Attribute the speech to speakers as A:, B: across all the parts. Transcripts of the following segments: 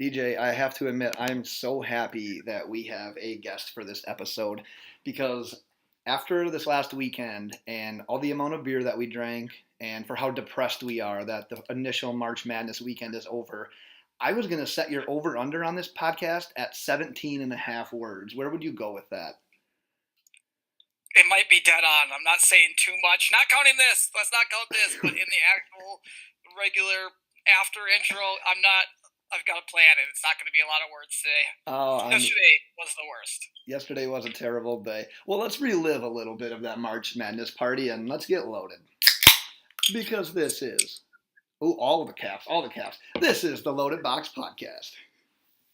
A: DJ, I have to admit, I'm so happy that we have a guest for this episode because after this last weekend and all the amount of beer that we drank and for how depressed we are that the initial March Madness weekend is over, I was going to set your over-under on this podcast at 17 and a half words. Where would you go with that?
B: It might be dead on. I'm not saying too much. Not counting this. Let's not count this. But in the actual regular after intro, I've got a plan, and it's not going to be a lot of words today. Yesterday was the worst.
A: Yesterday was a terrible day. Well, let's relive a little bit of that March Madness party, and let's get loaded. Because this is... all the caps. This is the Loaded Box Podcast.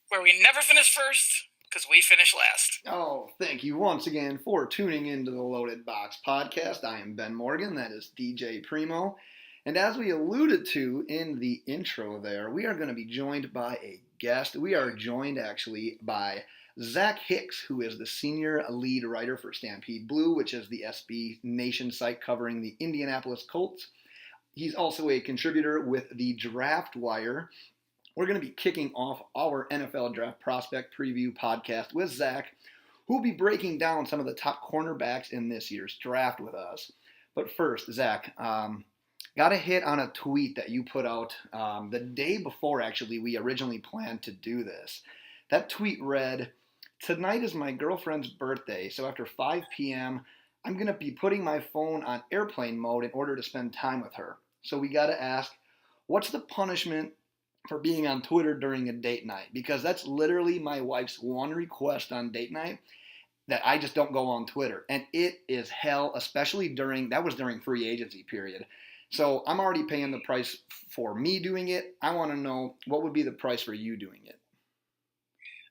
B: Where we never finish first, because we finish last.
A: Oh, thank you once again for tuning into the Loaded Box Podcast. I am Ben Morgan. That is DJ Primo. And as we alluded to in the intro there, we are going to be joined by a guest. We are joined actually by Zach Hicks, who is the senior lead writer for Stampede Blue, which is the SB Nation site covering the Indianapolis Colts. He's also a contributor with the Draft Wire. We're going to be kicking off our NFL Draft Prospect Preview podcast with Zach, who will be breaking down some of the top cornerbacks in this year's draft with us. But first, Zach, got a hit on a tweet that you put out the day before, actually, we originally planned to do this. That tweet read, "Tonight is my girlfriend's birthday, so after 5 p.m., I'm going to be putting my phone on airplane mode in order to spend time with her. So we got to ask, what's the punishment for being on Twitter during a date night? Because that's literally my wife's one request on date night, that I just don't go on Twitter. And it is hell, especially during free agency period. So I'm already paying the price for me doing it. I want to know, what would be the price for you doing it?"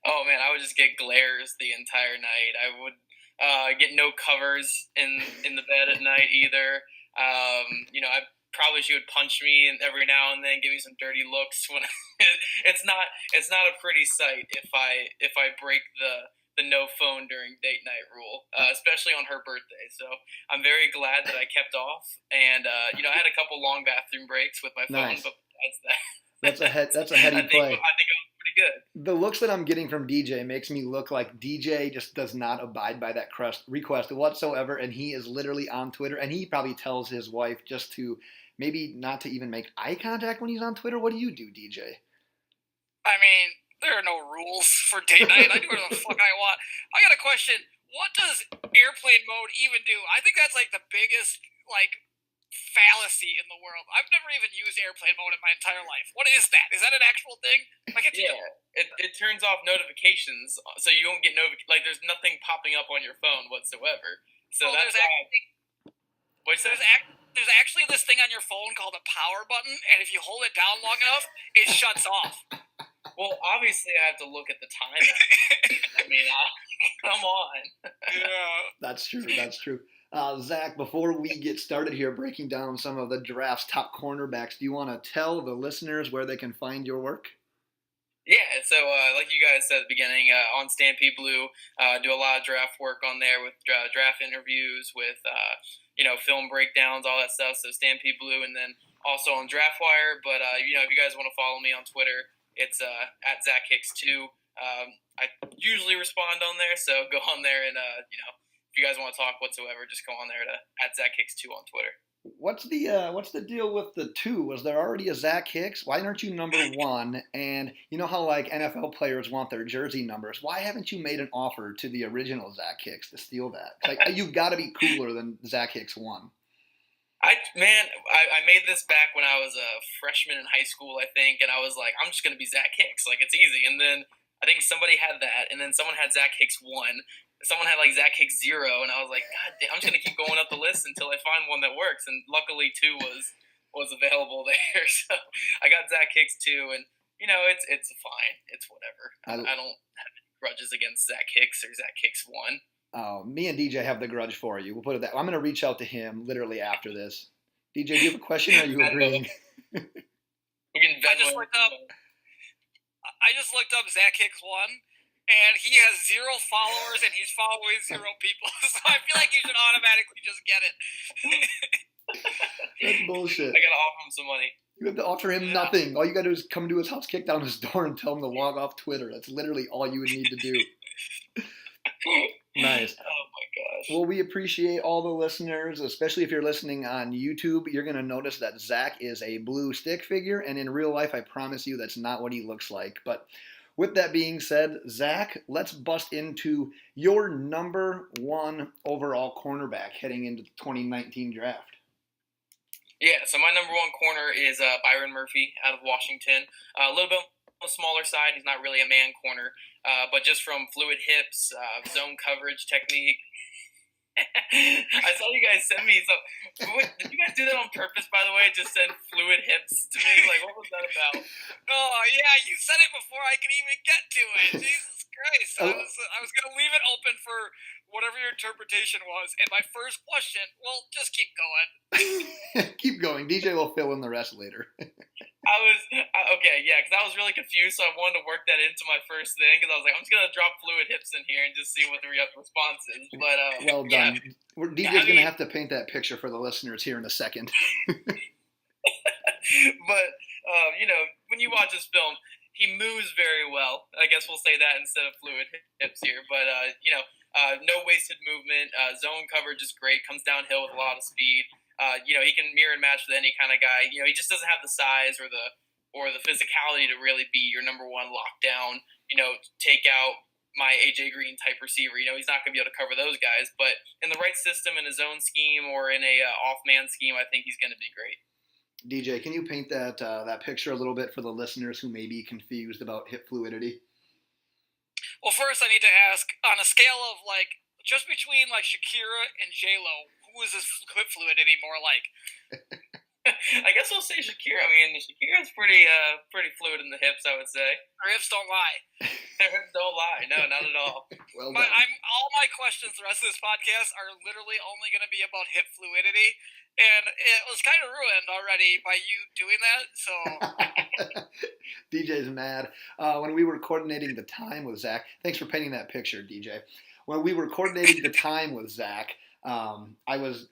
B: Oh, man, I would just get glares the entire night. I would get no covers in the bed at night either. She would punch me every now and then, give me some dirty looks. When it's not a pretty sight if I break the no phone during date night rule, especially on her birthday. So I'm very glad that I kept off, and I had a couple long bathroom breaks with my phone. Nice. But besides that,
A: that's a heady play.
B: I think it was pretty good.
A: The looks that I'm getting from DJ makes me look like DJ just does not abide by that request whatsoever, and he is literally on Twitter, and he probably tells his wife just to maybe not to even make eye contact when he's on Twitter. What do you do, DJ?
B: I mean, there are no rules for date night. I do whatever the fuck I want. I got a question. What does airplane mode even do? I think that's like the biggest fallacy in the world. I've never even used airplane mode in my entire life. What is that? Is that an actual thing? It turns off notifications, so you don't get there's nothing popping up on your phone whatsoever. So that's there's actually this thing on your phone called a power button, and if you hold it down long enough, it shuts off. Well, obviously, I have to look at the time. I mean, come on.
A: Yeah. That's true. Zach, before we get started here breaking down some of the draft's top cornerbacks, do you want to tell the listeners where they can find your work?
B: Yeah, so like you guys said at the beginning, on Stampede Blue, do a lot of draft work on there with draft interviews, with film breakdowns, all that stuff. So Stampede Blue, and then also on Draft Wire. But if you guys want to follow me on Twitter, it's at Zach Hicks 2. I usually respond on there, so go on there and if you guys want to talk whatsoever, just go on there to at Zach Hicks 2 on Twitter.
A: What's the deal with the 2? Was there already a Zach Hicks? Why aren't you number 1? And you know how NFL players want their jersey numbers. Why haven't you made an offer to the original Zach Hicks to steal that? You've got to be cooler than Zach Hicks 1.
B: I made this back when I was a freshman in high school, I think, and I was like, I'm just gonna be Zach Hicks, it's easy. And then I think somebody had that, and then someone had Zach Hicks 1. Someone had Zach Hicks 0, and I was like, God damn, I'm just gonna keep going up the list until I find one that works. And luckily, 2 was available there, so I got Zach Hicks 2, and it's fine, it's whatever. I don't have any grudges against Zach Hicks or Zach Hicks 1.
A: Oh, me and DJ have the grudge for you. We'll put it that way. I'm gonna reach out to him literally after this. DJ, do you have a question? Or are you agreeing?
B: I just looked up Zach Hicks 1. And he has 0 followers, and he's following 0 people. So I feel like you should automatically just get it.
A: That's bullshit.
B: I gotta offer him some money.
A: You have to offer him nothing. All you got to do is come to his house, kick down his door, and tell him to log off Twitter. That's literally all you would need to do. Nice.
B: Oh my gosh.
A: Well, we appreciate all the listeners, especially if you're listening on YouTube. You're going to notice that Zach is a blue stick figure, and in real life, I promise you that's not what he looks like. But with that being said, Zach, let's bust into your number one overall cornerback heading into the 2019 draft.
B: Yeah, so my number one corner is Byron Murphy out of Washington. A little bit on the smaller side. He's not really a man corner, but just from fluid hips, zone coverage technique. I saw you guys send me some. Did you guys do that on purpose, by the way? Just send fluid hips to me? Like, what was that about?
C: Oh, yeah, you said it before I could even get to it. Jesus Christ. I was going to leave it open for whatever your interpretation was. And my first question, well, just keep going.
A: Keep going. DJ will fill in the rest later.
B: Okay, yeah, because I was really confused, so I wanted to work that into my first thing, because I was like, I'm just going to drop fluid hips in here and just see what the response is. But
A: well done. Yeah. DJ's going to have to paint that picture for the listeners here in a second.
B: But, when you watch this film, he moves very well. I guess we'll say that instead of fluid hips here. But, no wasted movement. Zone coverage is great. Comes downhill with a lot of speed. He can mirror and match with any kind of guy. He just doesn't have the size or the physicality to really be your number one lockdown, take out my AJ Green type receiver. He's not going to be able to cover those guys. But in the right system, in a zone scheme or in a off-man scheme, I think he's going to be great.
A: DJ, can you paint that picture a little bit for the listeners who may be confused about hip fluidity?
C: Well, first I need to ask, on a scale of, just between, Shakira and J-Lo, who is this hip fluidity more like?
B: I guess we'll say Shakira. I mean, Shakira's pretty fluid in the hips, I would say.
C: Her hips don't lie.
B: Her hips don't lie. No, not at all.
A: Well
C: done. All my questions the rest of this podcast are literally only going to be about hip fluidity, and it was kind of ruined already by you doing that, so...
A: DJ's mad. When we were coordinating the time with Zach, thanks for painting that picture, DJ. When we were coordinating the time with Zach, I was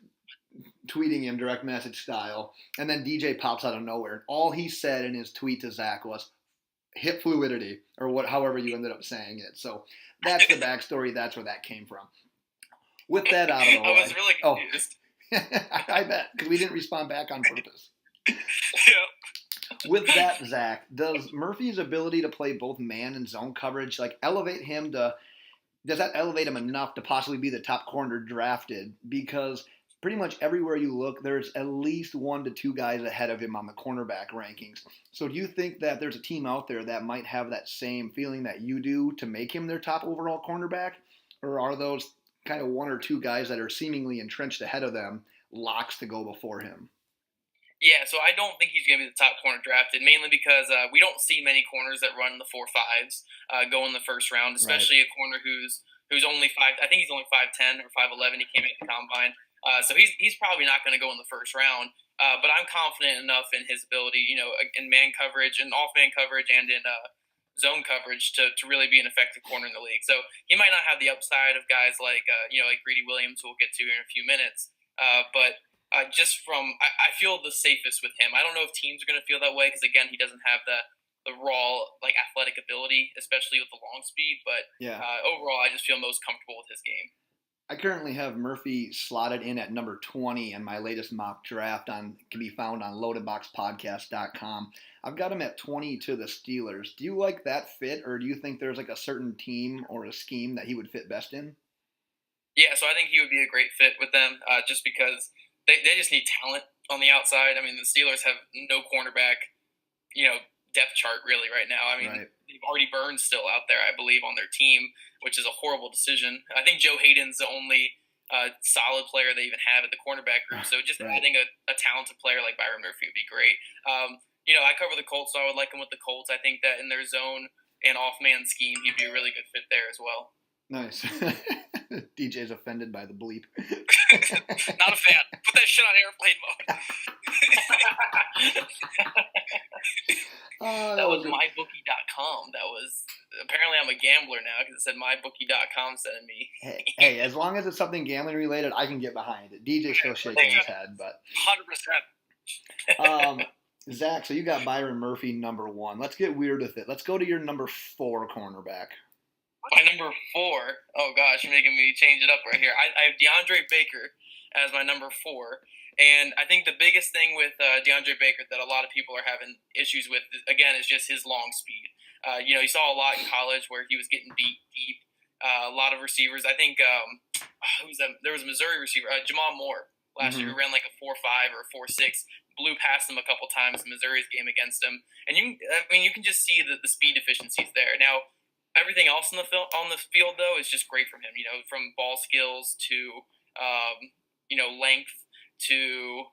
A: tweeting him direct message style, and then DJ pops out of nowhere. All he said in his tweet to Zach was hip fluidity, or however you ended up saying it. So that's the backstory. That's where that came from. With that out of the way,
B: I was really confused.
A: I bet, because we didn't respond back on purpose.
C: Yeah.
A: With that, Zach, does Murphy's ability to play both man and zone coverage elevate him to? Does that elevate him enough to possibly be the top corner drafted? Because pretty much everywhere you look, there's at least 1 to 2 guys ahead of him on the cornerback rankings. So do you think that there's a team out there that might have that same feeling that you do to make him their top overall cornerback? Or are those kind of 1 or 2 guys that are seemingly entrenched ahead of them locks to go before him?
B: Yeah, so I don't think he's going to be the top corner drafted, mainly because we don't see many corners that run the 4.5s go in the first round, especially a corner who's only 5. I think he's only 5'10" or 5'11". He came in the combine. So he's probably not going to go in the first round, but I'm confident enough in his ability, in man coverage and off-man coverage and in zone coverage to really be an effective corner in the league. So he might not have the upside of guys like Greedy Williams, who we'll get to in a few minutes, but I feel the safest with him. I don't know if teams are going to feel that way because, again, he doesn't have the raw athletic ability, especially with the long speed. But overall, I just feel most comfortable with his game.
A: I currently have Murphy slotted in at number 20 in my latest mock draft. Can be found on loadedboxpodcast.com. I've got him at 20 to the Steelers. Do you like that fit, or do you think there's a certain team or a scheme that he would fit best in?
B: Yeah, so I think he would be a great fit with them, just because they just need talent on the outside. I mean, the Steelers have no cornerback, depth chart really right now. I mean, they've already Burns still out there, I believe, on their team, which is a horrible decision. I think Joe Hayden's the only solid player they even have at the cornerback group. So just adding a talented player like Byron Murphy would be great. I cover the Colts, so I would like him with the Colts. I think that in their zone and off-man scheme, he'd be a really good fit there as well.
A: Nice. DJ's offended by the bleep.
C: Not a fan. Put that shit on airplane mode.
B: That was mybookie.com. That was apparently I'm a gambler now because it said mybookie.com sending me.
A: hey, as long as it's something gambling related, I can get behind it. DJ's still shaking his head, but
C: 100%.
A: Zach, so you got Byron Murphy number 1. Let's get weird with it. Let's go to your number 4 cornerback.
B: My number 4. Oh gosh, you're making me change it up right here. I have DeAndre Baker as my number 4, and I think the biggest thing with DeAndre Baker that a lot of people are having issues with, again, is just his long speed. You saw a lot in college where he was getting beat deep. A lot of receivers. I think there was a Missouri receiver, Jamal Moore, last year, who ran like a 4.5 or a 4.6. Blew past him a couple times in Missouri's game against him, and you can just see the speed deficiencies there. Now, everything else on the field though is just great from him. From ball skills to length to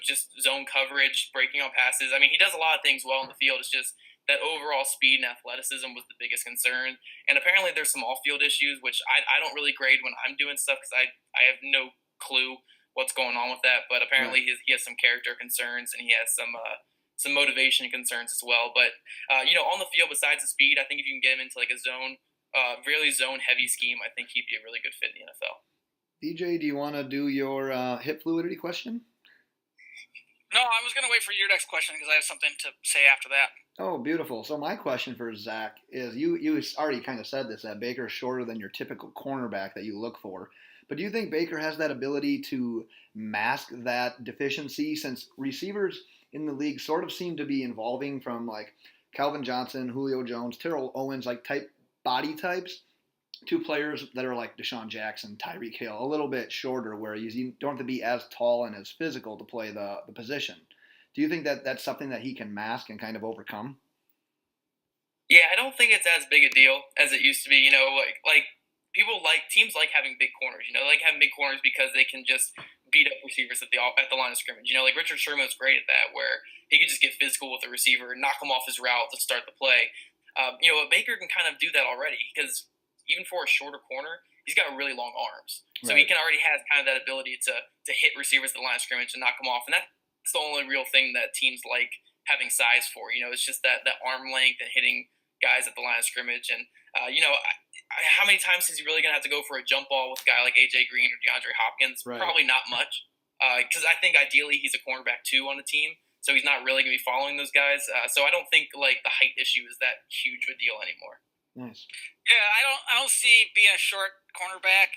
B: just zone coverage, breaking on passes. I mean, he does a lot of things well in the field. It's just that overall speed and athleticism was the biggest concern. And apparently, there's some off-field issues, which I don't really grade when I'm doing stuff because I have no clue what's going on with that, but apparently he has some character concerns and he has some motivation concerns as well. But on the field, besides the speed, I think if you can get him into like a really zone heavy scheme, I think he'd be a really good fit in the NFL.
A: DJ, do you want to do your hip fluidity question?
C: No, I was going to wait for your next question because I have something to say after that.
A: Oh, beautiful. So my question for Zach is, you already kind of said this, that Baker's shorter than your typical cornerback that you look for. But do you think Baker has that ability to mask that deficiency, since receivers in the league sort of seem to be evolving from like Calvin Johnson, Julio Jones, Terrell Owens, like body types, to players that are like Deshaun Jackson, Tyreek Hill, a little bit shorter, where you don't have to be as tall and as physical to play the position. Do you think that that's something that he can mask and kind of overcome?
B: Yeah, I don't think it's as big a deal as it used to be. Teams like having big corners. They like having big corners because they can just beat up receivers at the line of scrimmage. Like Richard Sherman was great at that, where he could just get physical with the receiver and knock him off his route to start the play. But Baker can kind of do that already because even for a shorter corner, he's got really long arms, so he can already have kind of that ability to hit receivers at the line of scrimmage and knock them off. And that's the only real thing that teams like having size for. It's just that arm length and hitting guys at the line of scrimmage. And how many times is he really going to have to go for a jump ball with a guy like AJ Green or DeAndre Hopkins?
A: Right.
B: Probably not much, because I think ideally he's a cornerback 2 on the team, so he's not really going to be following those guys. So I don't think like the height issue is that huge of a deal anymore.
A: Nice.
C: Yeah, I don't see being a short cornerback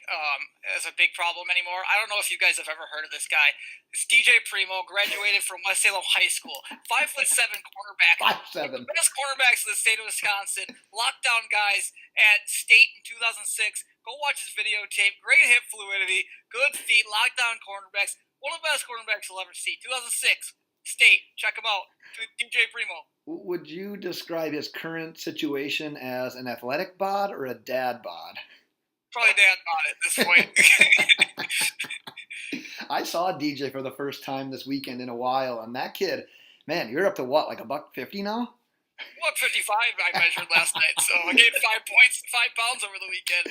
C: as a big problem anymore. I don't know if you guys have ever heard of this guy. It's DJ Primo, graduated from West Salem High School. 5'7" cornerback.
A: 5'7".
C: Best cornerbacks in the state of Wisconsin. Lockdown guys at State in 2006. Go watch his videotape. Great hip fluidity. Good feet. Lockdown cornerbacks. One of the best cornerbacks you'll ever see. 2006. State. Check him out. DJ Primo.
A: Would you describe his current situation as an athletic bod or a dad bod?
C: Probably dad bod at this point.
A: I saw DJ for the first time this weekend in a while, and that kid, man, you're up to what, like $150 now?
C: 155 I measured last night, so I gained 5 points, 5 pounds over the weekend.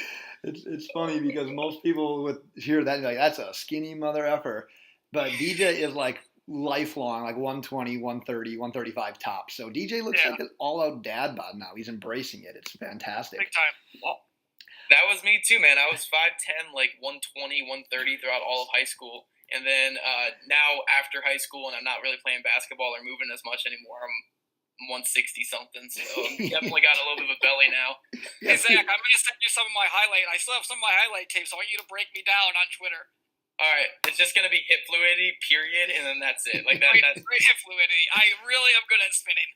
A: It's funny because most people would hear that and be like, that's a skinny mother effer. But DJ is like lifelong, like 120, 130, 135 tops. So DJ looks like an all-out dad bod now. He's embracing it. It's fantastic.
C: Big time.
B: Well, that was me too, man. I was 5'10", like 120, 130 throughout all of high school. And then now after high school, and I'm not really playing basketball or moving as much anymore, I'm 160 something, so definitely got a little bit of a belly now.
C: Hey Zach, I'm gonna send you some of my highlight. I still have some of my highlight tapes. I want you to break me down on Twitter.
B: All right, it's just gonna be hip fluidity, period, and then that's it. Like that. That's
C: great hip fluidity. I really am good at spinning.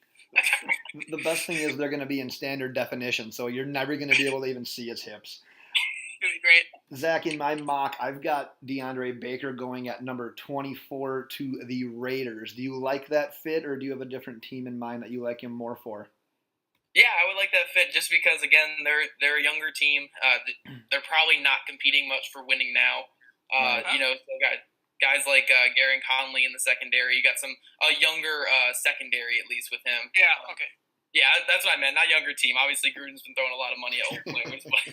A: The best thing is they're gonna be in standard definition, so you're never gonna be able to even see his hips.
C: It's gonna be great.
A: Zach, in my mock, I've got DeAndre Baker going at number 24 to the Raiders. Do you like that fit, or do you have a different team in mind that you like him more for?
B: Yeah, I would like that fit just because, again, they're a younger team. They're probably not competing much for winning now. So got guys like Gary Conley in the secondary. You got a younger secondary, at least, with him.
C: Yeah, okay.
B: Yeah, that's what I meant. Not younger team. Obviously, Gruden's been throwing a lot of money at old players, but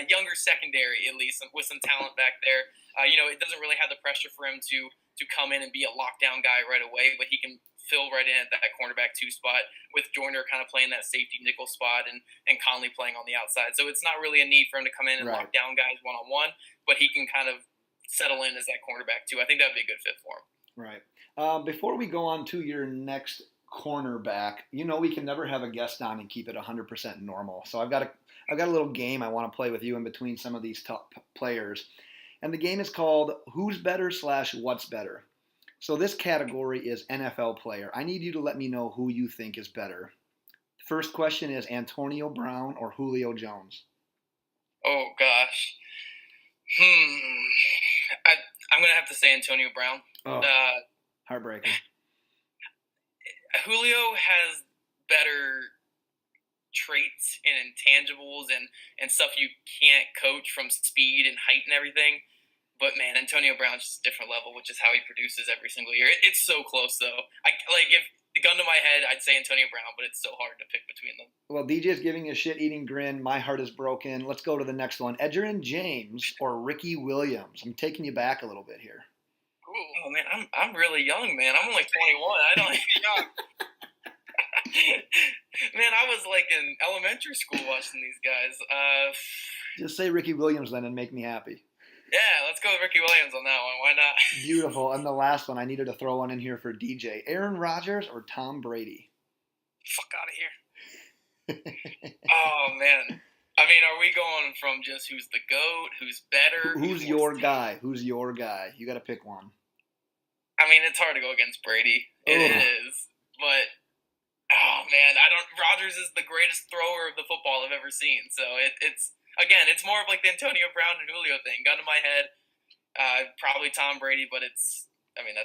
B: younger secondary at least with some talent back there. It doesn't really have the pressure for him to come in and be a lockdown guy right away, but he can fill right in at that cornerback 2 spot with Joyner kind of playing that safety nickel spot and Conley playing on the outside. So it's not really a need for him to come in and lock down guys one-on-one, but he can kind of settle in as that cornerback too. I think that would be a good fit for him.
A: Right. Before we go on to your next cornerback, we can never have a guest on and keep it 100% normal. So I've got a little game I want to play with you in between some of these top players, and the game is called Who's Better slash What's Better. So this category is NFL player. I need you to let me know who you think is better. First question is Antonio Brown or Julio Jones?
B: Oh gosh. I'm gonna have to say Antonio Brown.
A: Oh, heartbreaking.
B: Julio has better traits and intangibles and stuff you can't coach, from speed and height and everything. But man, Antonio Brown's just a different level, which is how he produces every single year. It's so close though. If the gun to my head, I'd say Antonio Brown, but it's so hard to pick between them.
A: Well, DJ's giving a shit-eating grin. My heart is broken. Let's go to the next one. Edgerrin James or Ricky Williams? I'm taking you back a little bit here.
B: Oh man, I'm really young, man. I'm only 21. I don't. Man, I was like in elementary school watching these guys.
A: Just say Ricky Williams then and make me happy.
B: Yeah, let's go with Ricky Williams on that one. Why not?
A: Beautiful. And the last one, I needed to throw one in here for DJ. Aaron Rodgers or Tom Brady?
C: Fuck out of here.
B: Oh, man. I mean, are we going from just who's the GOAT, who's better?
A: Who's your guy? Who's your guy? You got to pick one.
B: I mean, it's hard to go against Brady. It is. But, oh, man, Rodgers is the greatest thrower of the football I've ever seen. So it's more of like the Antonio Brown and Julio thing. Gun to my head, probably Tom Brady, but that's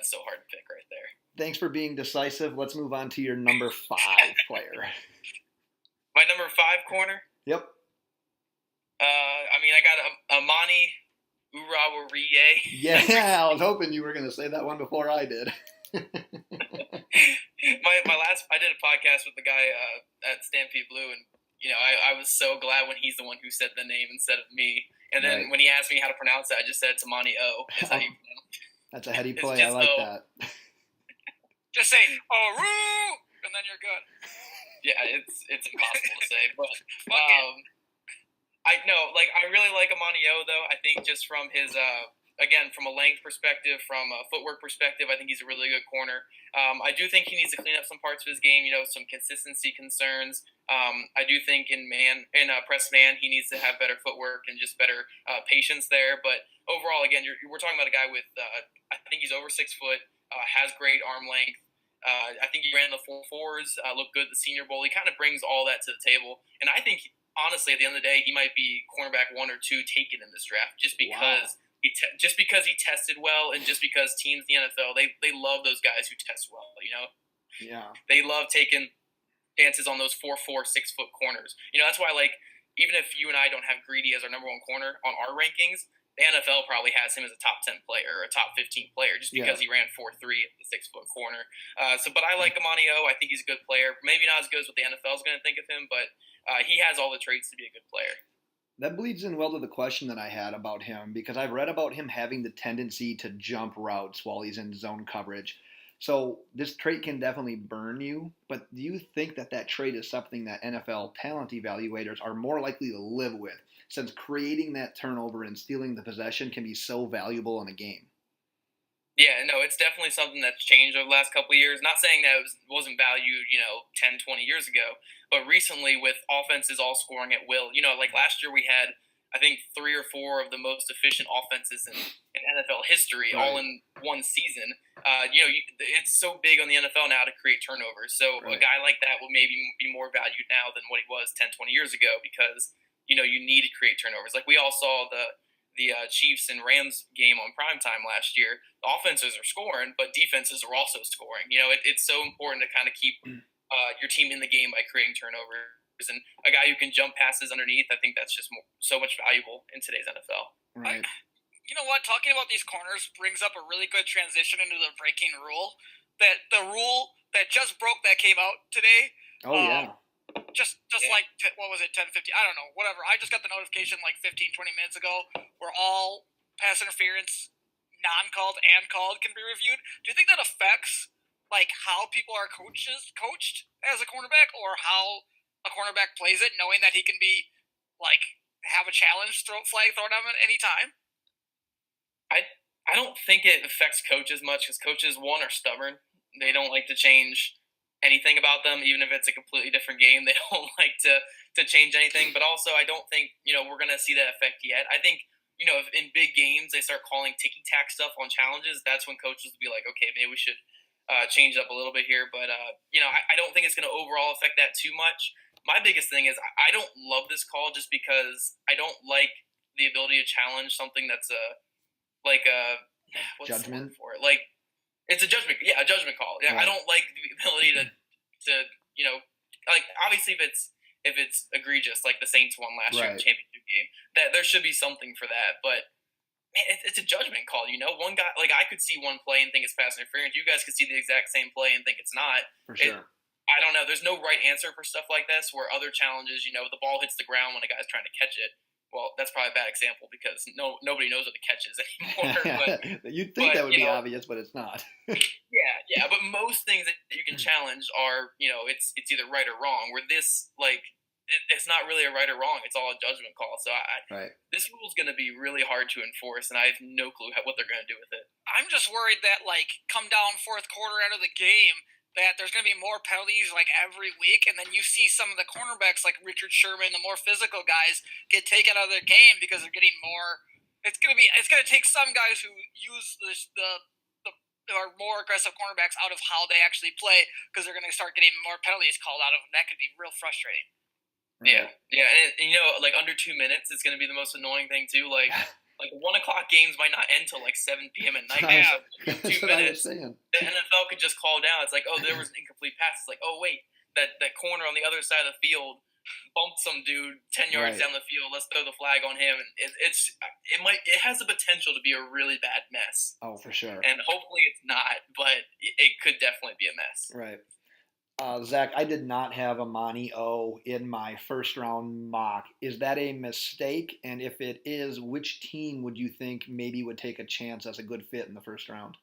B: so hard to pick right there.
A: Thanks for being decisive. Let's move on to your number 5 player.
B: My number 5 corner?
A: Yep.
B: I got Amani Urawarie.
A: Yeah, I was hoping you were going to say that one before I did.
B: I did a podcast with the guy at Stampede Blue, and I was so glad when he's the one who said the name instead of me. And then when he asked me how to pronounce it, I just said Tamani O. Is how you pronounce it.
A: That's a heady play. I like that.
C: Just say "Oru," and then you're good.
B: Yeah, it's impossible to say, but I really like Amani O though. I think just from his again, from a length perspective, from a footwork perspective, I think he's a really good corner. I do think he needs to clean up some parts of his game, some consistency concerns. I do think in press man, he needs to have better footwork and just better patience there. But overall, again, we're talking about a guy with, I think he's over 6 foot, has great arm length. I think he ran the 4.4s, looked good at the Senior Bowl. He kind of brings all that to the table. And I think, honestly, at the end of the day, he might be cornerback 1 or 2 taken in this draft just because. Wow. Just because he tested well, and just because teams in the NFL they love those guys who test well,
A: Yeah.
B: They love taking chances on those 4'4", 6 foot corners. That's why even if you and I don't have Greedy as our number 1 corner on our rankings, the NFL probably has him as a top 10 player or a top 15 player just because he ran 4.3 at the 6 foot corner. But I like Amani O. I think he's a good player. Maybe not as good as what the NFL is going to think of him, but he has all the traits to be a good player.
A: That bleeds in well to the question that I had about him, because I've read about him having the tendency to jump routes while he's in zone coverage. So this trait can definitely burn you, but do you think that trait is something that NFL talent evaluators are more likely to live with, since creating that turnover and stealing the possession can be so valuable in a game?
B: Yeah, no, it's definitely something that's changed over the last couple of years. Not saying that it wasn't valued, 10, 20 years ago, but recently with offenses all scoring at will, like last year we had, I think, 3 or 4 of the most efficient offenses in NFL history, all in one season. It's so big on the NFL now to create turnovers. So a guy like that will maybe be more valued now than what he was 10, 20 years ago because, you need to create turnovers. Like we all saw the Chiefs and Rams game on primetime last year. The offenses are scoring, but defenses are also scoring. It's so important to kind of keep your team in the game by creating turnovers. And a guy who can jump passes underneath, I think that's just so much valuable in today's NFL.
A: Right.
C: You know what? Talking about these corners brings up a really good transition into the breaking rule. The rule that just broke that came out today.
A: Oh, yeah.
C: Just like, what was it, 10:50? I don't know, whatever. I just got the notification like 15, 20 minutes ago where all pass interference, non-called and called, can be reviewed. Do you think that affects how people are coached as a cornerback, or how a cornerback plays it, knowing that he can be have a challenge flag thrown at him at any time?
B: I don't think it affects coaches much because coaches, one, are stubborn. They don't like to change anything about them, even if it's a completely different game. They don't like to change anything. But also, I don't think we're gonna see that effect yet. I think if in big games they start calling ticky tack stuff on challenges, that's when coaches will be like, okay, maybe we should change it up a little bit here. But I don't think it's gonna overall affect that too much. My biggest thing is I don't love this call just because I don't like the ability to challenge something that's like a what's the word
A: Judgment.
B: for it? Like it's a judgment, yeah, a judgment call. Yeah,
A: Right.
B: I don't like the ability to like obviously if it's egregious like the Saints won last year in
A: Right.
B: the championship game, that there should be something for that. But man, it's a judgment call. One guy like I could see one play and think it's pass interference. You guys could see the exact same play and think it's not.
A: For sure.
B: I don't know. There's no right answer for stuff like this. Where other challenges, the ball hits the ground when a guy's trying to catch it. Well, that's probably a bad example because nobody knows what the catch is anymore.
A: You'd think that would be
B: but
A: obvious, but it's not.
B: yeah. But most things that you can challenge are, it's either right or wrong. Where this, like, it's not really a right or wrong. It's all a judgment call. So
A: Right.
B: this rule is going to be really hard to enforce, and I have no clue what they're going to do with it.
C: I'm just worried that, like, come down fourth quarter out of the game, that there's going to be more penalties, like, every week, and then you see some of the cornerbacks, like Richard Sherman, the more physical guys, get taken out of their game because they're getting more. It's going to take some guys who use the are more aggressive cornerbacks out of how they actually play because they're going to start getting more penalties called out of them. That could be real frustrating.
B: Right. Yeah, and like under 2 minutes, it's going to be the most annoying thing too. Like 1 o'clock games might not end till like 7 p.m. at night.
A: That's
B: 2
A: what I was
B: minutes,
A: saying.
B: the NFL could just call down. It's like, oh, there was an incomplete pass. It's like, oh wait, that corner on the other side of the field bumped some dude 10 yards
A: Right.
B: down the field. Let's throw the flag on him. And it has the potential to be a really bad mess.
A: Oh, for sure.
B: And hopefully it's not, but it could definitely be a mess.
A: Right. Zach, I did not have Amani O in my first round mock. Is that a mistake? And if it is, which team would you think maybe would take a chance as a good fit in the first round?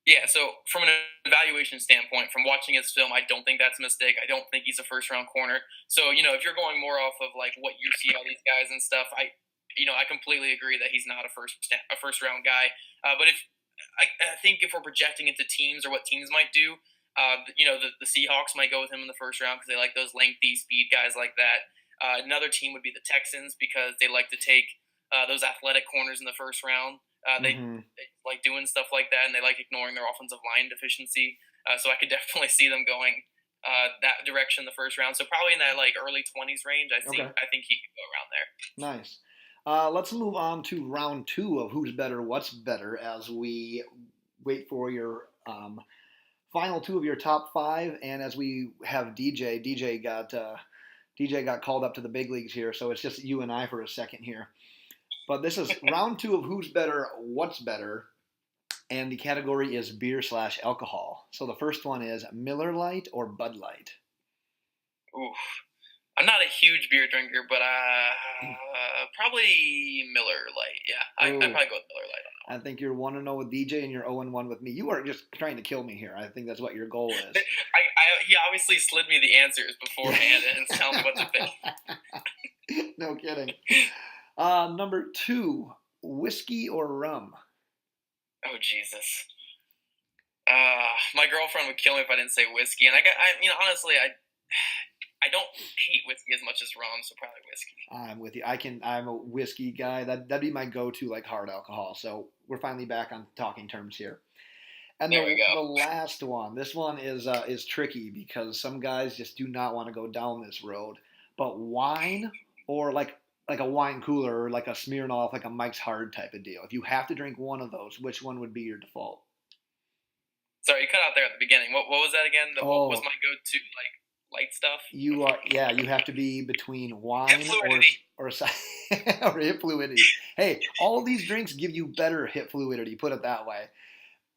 B: Yeah, so from an evaluation standpoint, from watching his film, I don't think that's a mistake. I don't think he's a first round corner. So, if you're going more off of like what you see all these guys and stuff, I completely agree that he's not a first round guy. But I think if we're projecting into teams or what teams might do, the Seahawks might go with him in the first round because they like those lengthy speed guys like that. Another team would be the Texans because they like to take those athletic corners in the first round. They like doing stuff like that, and they like ignoring their offensive line deficiency. So I could definitely see them going that direction in the first round. So probably in that like early 20s range, I think he could go around there.
A: Nice. Let's move on to round 2 of Who's Better, What's Better as we wait for your final 2 of your top 5, and as we have DJ got called up to the big leagues here, so it's just you and I for a second here. But this is round 2 of Who's Better, What's Better, and the category is beer/alcohol. So the first one is Miller Lite or Bud Light?
B: Oof. I'm not a huge beer drinker, but probably Miller Lite. Yeah, I'd probably go with Miller Lite on that one.
A: I think you're 1-0 with DJ and you're 0-1 with me. You are just trying to kill me here. I think that's what your goal is.
B: He obviously slid me the answers beforehand and tell me what to pick.
A: No kidding. Number 2, whiskey or rum?
B: Oh Jesus. My girlfriend would kill me if I didn't say whiskey, and honestly, I don't hate whiskey as much as rum, so probably whiskey.
A: I'm with you. I'm a whiskey guy. That'd be my go-to, like hard alcohol. So we're finally back on talking terms here. And
B: there we go.
A: The last one. This one is tricky because some guys just do not want to go down this road. But wine or like a wine cooler or like a Smirnoff, like a Mike's Hard type of deal. If you have to drink one of those, which one would be your default?
B: Sorry, you cut out there at the beginning. What was that again? What was my go-to light stuff?
A: You have to be between wine or hip fluidity. Hey, all these drinks give you better hip fluidity, put it that way.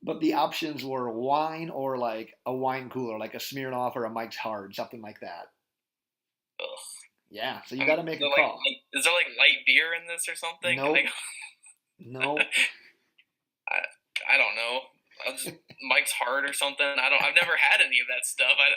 A: But the options were wine or like a wine cooler, like a Smirnoff or a Mike's Hard, something like that.
B: Ugh.
A: Yeah, so you got to make a call.
B: Is there like light beer in this or something?
A: Nope. No.
B: I don't know. Mike's Hard or something. I've never had any of that stuff. I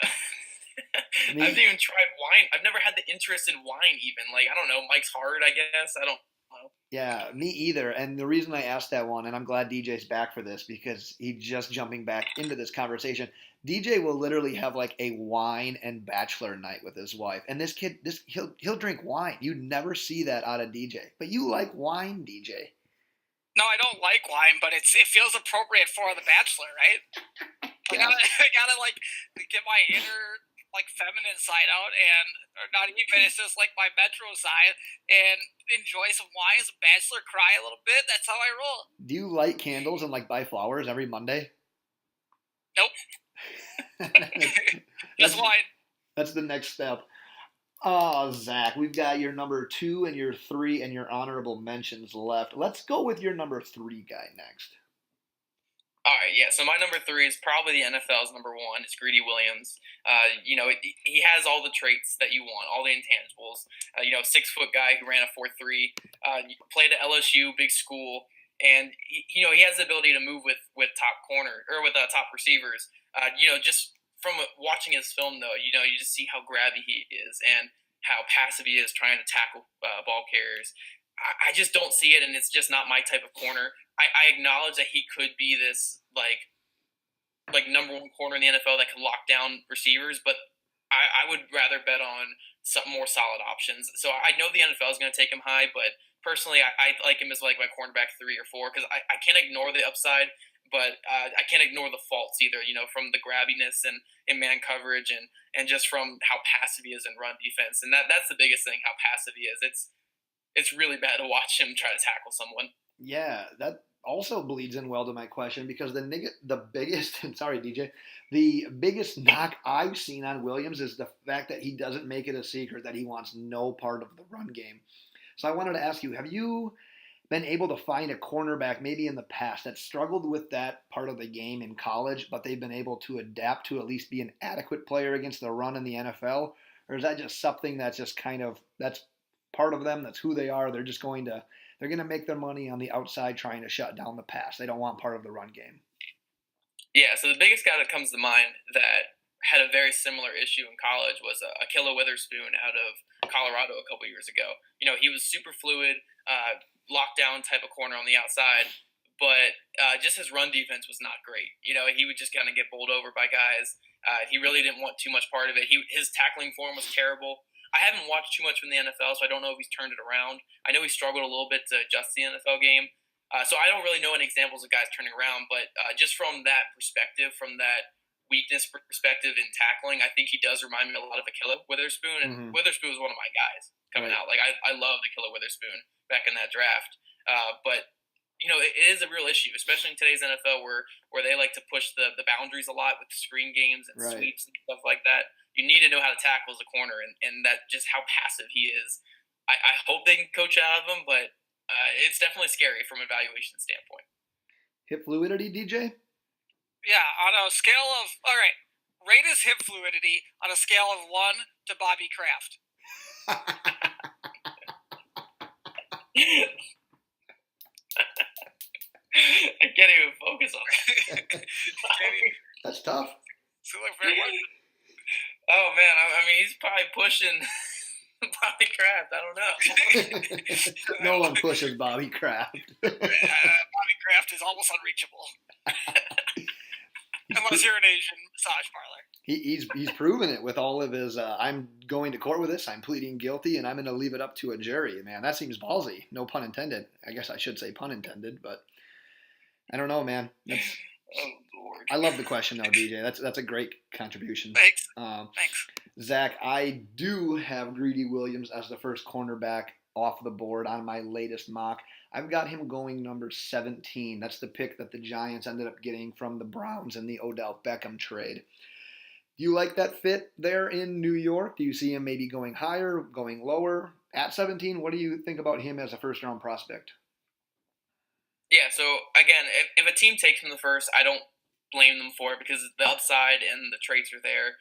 B: haven't even tried wine. I've never had the interest in wine even. Like, I don't know, Mike's Hard, I guess. I don't
C: know.
A: Yeah, me either. And the reason I asked that one, and I'm glad DJ's back for this because he's just jumping back into this conversation. DJ will literally have like a wine and bachelor night with his wife, and this kid, he'll drink wine. You never see that out of DJ, but you like wine, DJ.
C: No, I don't like wine, but it feels appropriate for The Bachelor, right?
A: Yeah.
C: I gotta like get my inner like feminine side out, and or not even. It's just like my metro side, and enjoy some wine, some Bachelor, cry a little bit. That's how I roll.
A: Do you light candles and like buy flowers every Monday?
C: Nope.
A: That's,
C: Just wine.
A: that's the next step. Oh, Zach, we've got your number 2 and your 3 and your honorable mentions left. Let's go with your number 3 guy next.
B: All right, yeah. So my number 3 is probably the NFL's number 1. It's Greedy Williams. He has all the traits that you want, all the intangibles. 6-foot guy who ran a 4.3, played at LSU, big school, and he has the ability to move with top corner or with top receivers. Just from watching his film, though, you just see how grabby he is and how passive he is trying to tackle ball carriers. I just don't see it, and it's just not my type of corner. I acknowledge that he could be this like number 1 corner in the NFL that can lock down receivers, but I would rather bet on some more solid options. So I know the NFL is going to take him high, but personally, I like him as like my cornerback 3 or 4 because I can't ignore the upside, but I can't ignore the faults either. From the grabbiness and in man coverage and just from how passive he is in run defense, and that's the biggest thing, how passive he is. It's really bad to watch him try to tackle someone.
A: Yeah, that also bleeds in well to my question because the biggest, sorry DJ, the biggest knock I've seen on Williams is the fact that he doesn't make it a secret that he wants no part of the run game. So I wanted to ask you, have you been able to find a cornerback maybe in the past that struggled with that part of the game in college, but they've been able to adapt to at least be an adequate player against the run in the NFL? Or is that just something that's just kind of, that's part of them, that's who they are, they're going to make their money on the outside trying to shut down the pass. They don't want part of the run game.
B: Yeah, so the biggest guy that comes to mind that had a very similar issue in college was Ahkello Witherspoon out of Colorado a couple years ago. He was super fluid, lockdown type of corner on the outside, but just his run defense was not great. He would just kind of get bowled over by guys. He really didn't want too much part of it. His tackling form was terrible. I haven't watched too much from the NFL, so I don't know if he's turned it around. I know he struggled a little bit to adjust the NFL game. So I don't really know any examples of guys turning around, but just from that perspective, from that weakness perspective in tackling, I think he does remind me a lot of Ahkello Witherspoon, and Witherspoon was one of my guys coming out. Like I loved Ahkello Witherspoon back in that draft. But it is a real issue, especially in today's NFL where they like to push the boundaries a lot with screen games and sweeps and stuff like that. You need to know how to tackle as a corner, and that just how passive he is. I hope they can coach out of him, but it's definitely scary from an evaluation standpoint.
A: Hip fluidity, DJ?
C: Yeah, on a scale of, all right, rate his hip fluidity on a scale of 1 to Bobby Kraft.
B: I can't even focus on that.
A: That's tough.
B: Oh man, I mean he's probably pushing Bobby Kraft. I don't know.
A: No one pushes Bobby Kraft.
C: Bobby Kraft is almost unreachable, unless you're an Asian massage parlor.
A: He's proven it with all of his. I'm going to court with this. I'm pleading guilty, and I'm going to leave it up to a jury. Man, that seems ballsy. No pun intended. I guess I should say pun intended, but I don't know, man.
B: Oh Lord.
A: I love the question though, DJ. That's a great contribution.
C: Thanks.
A: Thanks. Zach, I do have Greedy Williams as the first cornerback off the board on my latest mock. I've got him going number 17. That's the pick that the Giants ended up getting from the Browns in the Odell Beckham trade. Do you like that fit there in New York? Do you see him maybe going higher, going lower? At 17, what do you think about him as a first-round prospect?
B: Yeah, so again, if a team takes him the first, I don't blame them for it because the upside and the traits are there.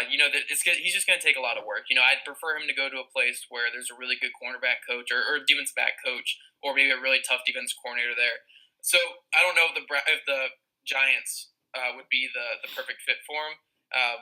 B: He's just going to take a lot of work. I'd prefer him to go to a place where there's a really good cornerback coach or defense back coach or maybe a really tough defense coordinator there. So I don't know if the Giants would be the perfect fit for him.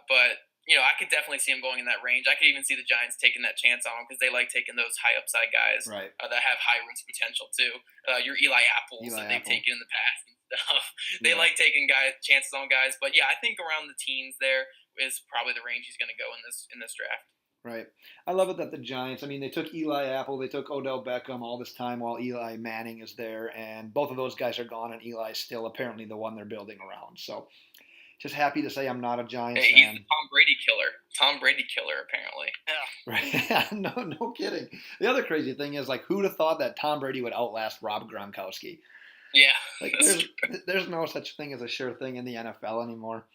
B: But, I could definitely see him going in that range. I could even see the Giants taking that chance on him because they like taking those high upside guys
A: Right.
B: That have high risk potential too. Your Eli Apples that they've taken in the past and stuff. They like taking chances on guys. But yeah, I think around the teens there is probably the range he's going to go in this draft.
A: Right. I love it that the Giants, I mean, they took Eli Apple, they took Odell Beckham all this time while Eli Manning is there, and both of those guys are gone, and Eli's still apparently the one they're building around. So just happy to say I'm not a Giants
B: Hey,
A: fan.
B: he's the Tom Brady killer. Tom Brady killer, apparently.
C: Yeah.
A: Right. No kidding. The other crazy thing is, like, who'd have thought that Tom Brady would outlast Rob Gronkowski?
B: Yeah.
A: Like, there's no such thing as a sure thing in the NFL anymore.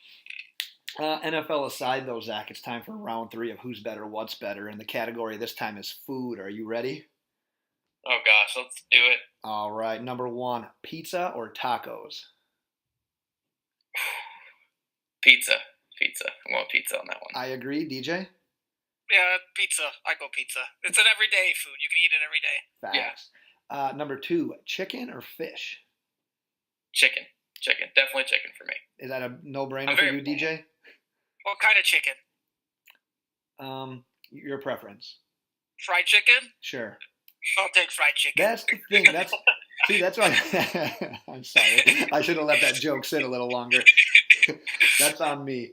A: NFL aside, though, Zach, it's time for round 3 of Who's Better, What's Better, and the category this time is food. Are you ready?
B: Oh, gosh, let's do it.
A: All right. Number 1, pizza or tacos?
B: Pizza. I'm going pizza on that one.
A: I agree. DJ?
C: Yeah, pizza. I go pizza. It's an everyday food. You can eat it every day.
A: Facts. Yeah. Number 2, chicken or fish?
B: Chicken. Definitely chicken for me.
A: Is that a no-brainer for you, DJ?
C: What kind of chicken?
A: Your preference.
C: Fried chicken?
A: Sure.
C: I'll take fried chicken.
A: That's the thing. That's why. I'm sorry. I should have let that joke sit a little longer. That's on me.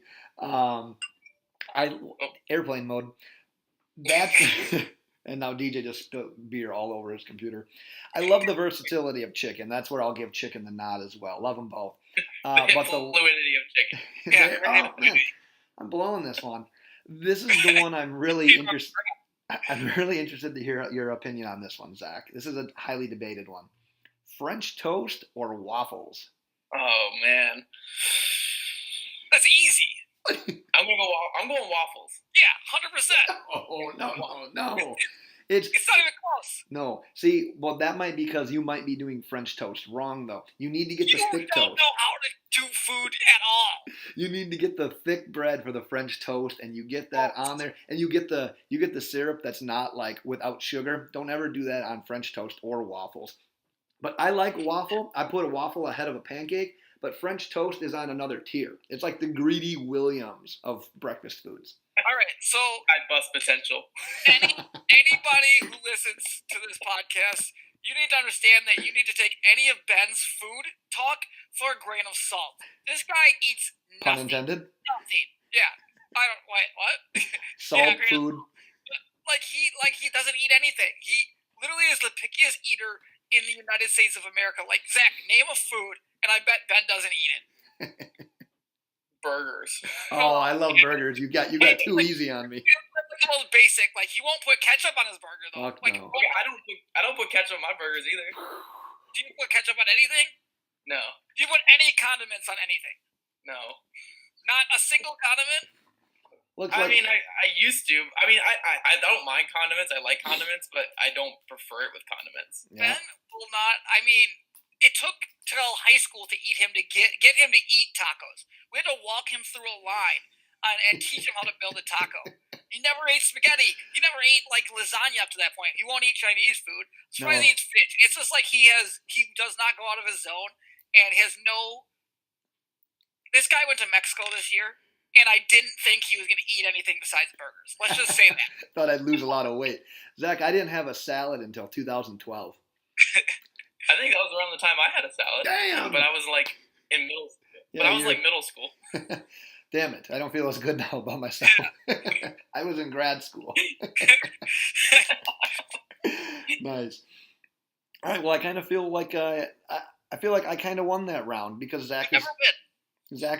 A: Airplane mode. That's and now DJ just spilled beer all over his computer. I love the versatility of chicken. That's where I'll give chicken the nod as well. Love them both.
B: But the fluidity of
A: chicken. Man, I'm blowing this one. This is the one I'm really interested. I'm really interested to hear your opinion on this one, Zach. This is a highly debated one. French toast or waffles?
B: Oh man,
C: that's easy.
B: I'm going waffles.
C: Yeah, 100%.
A: Oh no!
C: It's not even close.
A: No, see, well, that might be because you might be doing French toast wrong, though. You need to get the thick toast.
C: You don't know how to do food at all.
A: You need to get the thick bread for the French toast, and you get that on there, and you get the syrup that's not like without sugar. Don't ever do that on French toast or waffles. But I like waffle. I put a waffle ahead of a pancake, but French toast is on another tier. It's like the Greedy Williams of breakfast foods.
C: All right, so
B: high bust potential.
C: Anybody who listens to this podcast, you need to understand that you need to take any of Ben's food talk for a grain of salt. This guy eats nothing.
A: Pun intended.
C: Nothing. Yeah. I don't. Wait. What?
A: Salt food.
C: Like he doesn't eat anything. He literally is the pickiest eater in the United States of America. Like, Zach, name a food, and I bet Ben doesn't eat it.
B: Burgers.
A: Oh, I love burgers. You got too easy on me.
C: The most basic. Like, he won't put ketchup on his burger though.
A: Fuck
C: like,
A: no.
B: Okay, I don't put ketchup on my burgers either.
C: Do you put ketchup on anything?
B: No.
C: Do you put any condiments on anything?
B: No.
C: Not a single condiment?
B: I mean, I used to. I mean, I don't mind condiments. I like condiments, but I don't prefer it with condiments.
C: Yeah. Ben will not. I mean, it took till high school to eat him to get him to eat tacos. We had to walk him through a line and teach him how to build a taco. He never ate spaghetti. He never ate like lasagna up to that point. He won't eat Chinese food. That's why he eats fish. It's just like he does not go out of his zone and has no. This guy went to Mexico this year, and I didn't think he was going to eat anything besides burgers. Let's just say that.
A: Thought I'd lose a lot of weight. Zach, I didn't have a salad until 2012.
B: I think that was around the time I had a salad.
A: Damn!
B: But I was like in middle school. Yeah, but I was like middle school.
A: Damn it. I don't feel as good now about myself. I was in grad school. Nice. All right, well, I kind of feel like I kind of won that round because Zach's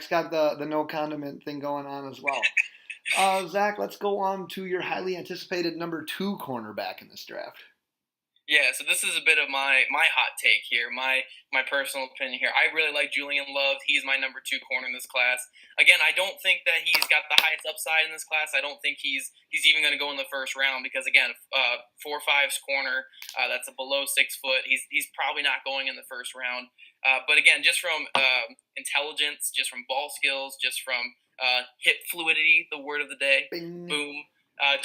A: got the no condiment thing going on as well. Zach, let's go on to your highly anticipated number 2 cornerback in this draft.
B: Yeah, so this is a bit of my hot take here, my personal opinion here. I really like Julian Love. He's my number 2 corner in this class. Again, I don't think that he's got the highest upside in this class. I don't think he's even going to go in the first round because, again, 4'5" corner, that's a below 6 foot. He's probably not going in the first round. But again, just from intelligence, just from ball skills, just from hip fluidity, the word of the day,
A: Bing.
B: Boom.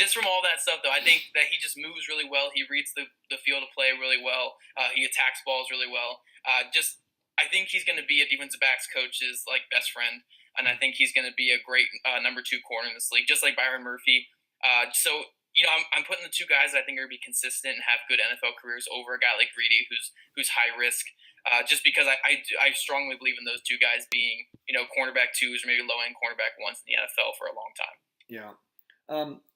B: Just from all that stuff, though, I think that he just moves really well. He reads the field of play really well. He attacks balls really well. I think he's going to be a defensive backs coach's best friend. and I think he's going to be a great number 2 corner in this league, just like Byron Murphy. So I'm putting the 2 guys that I think are going to be consistent and have good NFL careers over a guy like Greedy, who's high risk. Just because I strongly believe in those 2 guys being cornerback 2s or maybe low end cornerback 1s in the NFL for a long time.
A: Yeah.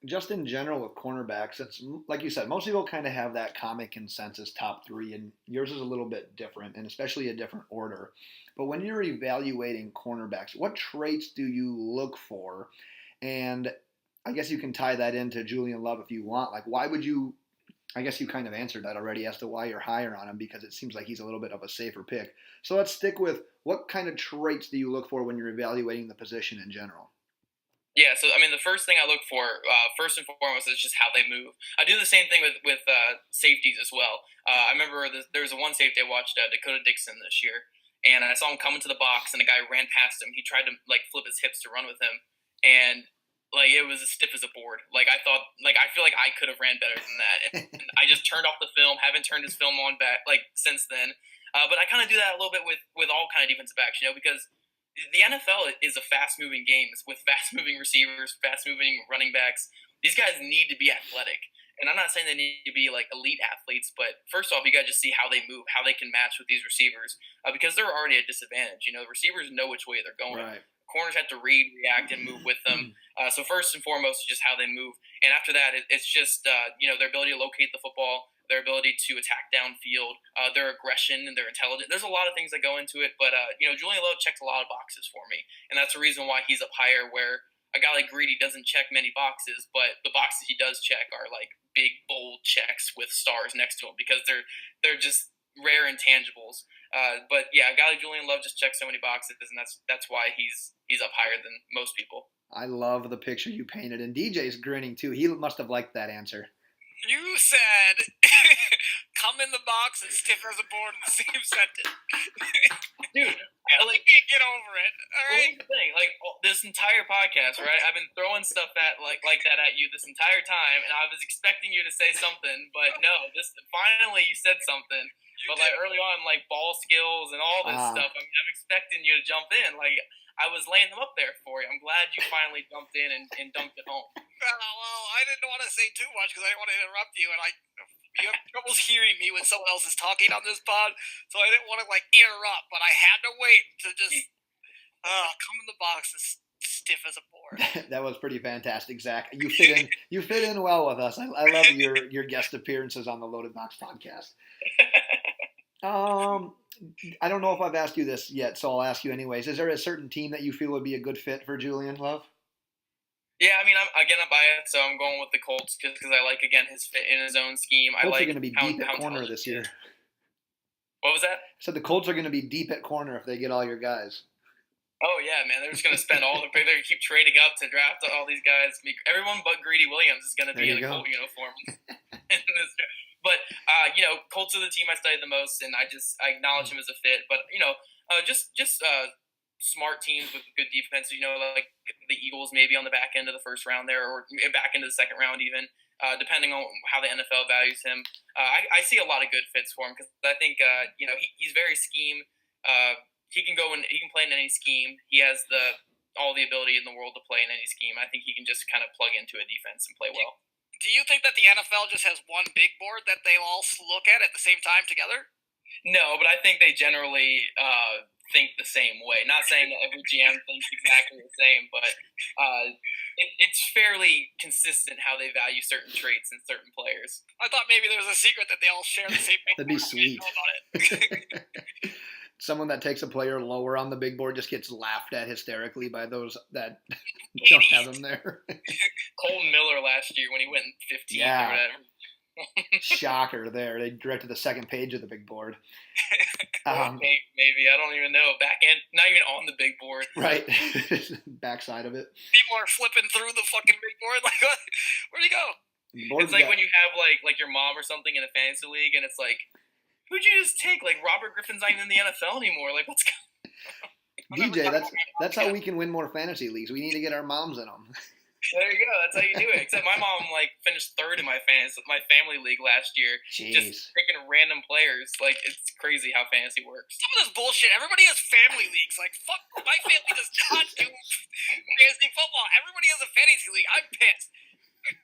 A: Just in general with cornerbacks, it's like you said, most people kind of have that common consensus top 3, and yours is a little bit different, and especially a different order. But when you're evaluating cornerbacks, what traits do you look for? And I guess you can tie that into Julian Love if you want. Like, why would you? I guess you kind of answered that already as to why you're higher on him, because it seems like he's a little bit of a safer pick. So let's stick with what kind of traits do you look for when you're evaluating the position in general?
B: Yeah, so I mean, the first thing I look for, first and foremost, is just how they move. I do the same thing with safeties as well. I remember there was one safety I watched, Dakota Dixon, this year, and I saw him come into the box, and a guy ran past him. He tried to flip his hips to run with him, and it was as stiff as a board. I feel like I could have ran better than that, and I just turned off the film. Haven't turned his film on back since then. But I kind of do that a little bit with all kind of defensive backs, because the NFL is a fast-moving game with fast-moving receivers, fast-moving running backs. These guys need to be athletic. And I'm not saying they need to be elite athletes, but first off, you got to just see how they move, how they can match with these receivers, because they're already at a disadvantage. Receivers know which way they're going.
A: Right.
B: Corners have to read, react, and move with them. So first and foremost, just how they move. And after that, it's just their ability to locate the football, their ability to attack downfield, their aggression, and their intelligence. There's a lot of things that go into it, but Julian Love checks a lot of boxes for me, and that's the reason why he's up higher. Where a guy like Greedy doesn't check many boxes, but the boxes he does check are big, bold checks with stars next to him, because they're just rare intangibles. But yeah, a guy like Julian Love just checks so many boxes, and that's why he's up higher than most people.
A: I love the picture you painted, and DJ's grinning too. He must have liked that answer.
C: You said, come in the box and stiff as a board in the same sentence.
B: Dude,
C: I can't get over it. All right.
B: Here's the thing, this entire podcast, right? I've been throwing stuff that at you this entire time, and I was expecting you to say something, but no, finally you said something. But early on, ball skills and all this stuff, I'm expecting you to jump in. I was laying them up there for you. I'm glad you finally jumped in and dumped it home.
C: Well, I didn't want to say too much because I didn't want to interrupt you, and you have troubles hearing me when someone else is talking on this pod, so I didn't want to interrupt, but I had to wait to just come in the box and stiff as a board.
A: That was pretty fantastic, Zach. You fit in well with us. I love your guest appearances on the Loaded Box podcast. I don't know if I've asked you this yet, so I'll ask you anyways. Is there a certain team that you feel would be a good fit for Julian Love?
B: Yeah, I mean, I'm biased, so I'm going with the Colts just because I like, again, his fit in his own scheme.
A: Colts are going to be deep at corner this year.
B: What was that?
A: So the Colts are going to be deep at corner if they get all your guys.
B: Oh, yeah, man. They're just going to spend they're going to keep trading up to draft all these guys. Everyone but Greedy Williams is going to be in a Colt uniform. But, Colts are the team I studied the most, and I acknowledge him as a fit. But, just smart teams with good defense, like the Eagles maybe on the back end of the first round there, or back into the second round even, depending on how the NFL values him. I see a lot of good fits for him because I think, he's very scheme. He can he can play in any scheme. He has all the ability in the world to play in any scheme. I think he can just kind of plug into a defense and play well.
C: Do you think that the NFL just has one big board that they all look at the same time together?
B: No, but I think they generally think the same way. Not saying that every GM thinks exactly the same, but it's fairly consistent how they value certain traits in certain players.
C: I thought maybe there was a secret that they all share the same big
A: That'd be
C: board.
A: sweet.
C: I didn't know about it.
A: Someone that takes a player lower on the big board just gets laughed at hysterically by those that don't have him there.
B: Colton Miller last year when he went 15 or whatever.
A: Shocker there. They directed the second page of the big board.
B: Maybe. I don't even know. Back end, not even on the big board.
A: Right. Backside of it.
C: People are flipping through the fucking big board. Where'd he go?
B: It's like when you have like your mom or something in a fantasy league, and it's like, who'd you just take? Robert Griffin's not even in the NFL anymore. What's going on?
A: DJ, that's how we can win more fantasy leagues. We need to get our moms in them.
B: There you go. That's how you do it. Except my mom finished third in my family league last year,
A: Jeez.
B: just picking random players. Like it's crazy how fantasy works.
C: Some of this bullshit. Everybody has family leagues. Like fuck, my family does not do fantasy football. Everybody has a fantasy league. I'm pissed.